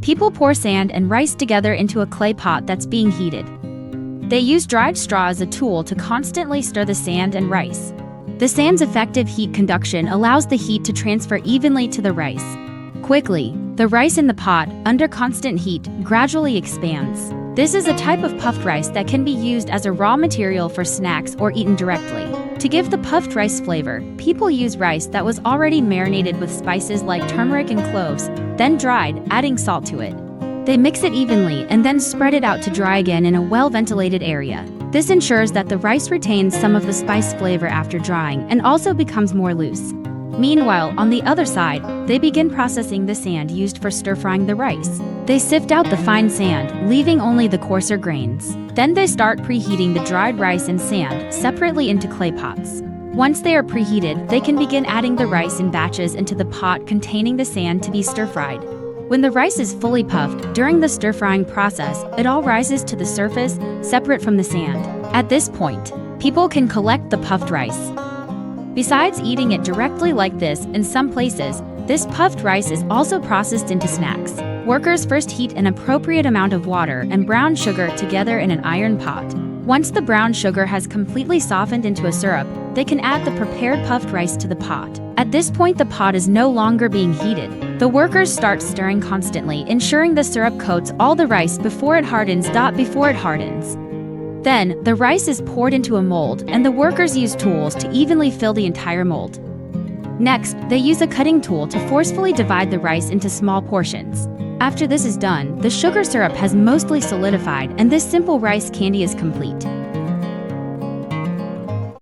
People pour sand and rice together into a clay pot that's being heated. They use dried straw as a tool to constantly stir the sand and rice. The sand's effective heat conduction allows the heat to transfer evenly to the rice. Quickly, the rice in the pot, under constant heat, gradually expands. This is a type of puffed rice that can be used as a raw material for snacks or eaten directly. To give the puffed rice flavor, people use rice that was already marinated with spices like turmeric and cloves, then dried, adding salt to it. They mix it evenly and then spread it out to dry again in a well-ventilated area. This ensures that the rice retains some of the spice flavor after drying and also becomes more loose. Meanwhile, on the other side, they begin processing the sand used for stir-frying the rice. They sift out the fine sand, leaving only the coarser grains. Then they start preheating the dried rice and sand separately into clay pots. Once they are preheated, they can begin adding the rice in batches into the pot containing the sand to be stir-fried. When the rice is fully puffed, during the stir-frying process, it all rises to the surface, separate from the sand. At this point, people can collect the puffed rice. Besides eating it directly like this, in some places, this puffed rice is also processed into snacks. Workers first heat an appropriate amount of water and brown sugar together in an iron pot. Once the brown sugar has completely softened into a syrup, they can add the prepared puffed rice to the pot. At this point, the pot is no longer being heated. The workers start stirring constantly, ensuring the syrup coats all the rice before it hardens. Then, the rice is poured into a mold, and the workers use tools to evenly fill the entire mold. Next, they use a cutting tool to forcefully divide the rice into small portions. After this is done, the sugar syrup has mostly solidified, and this simple rice candy is complete.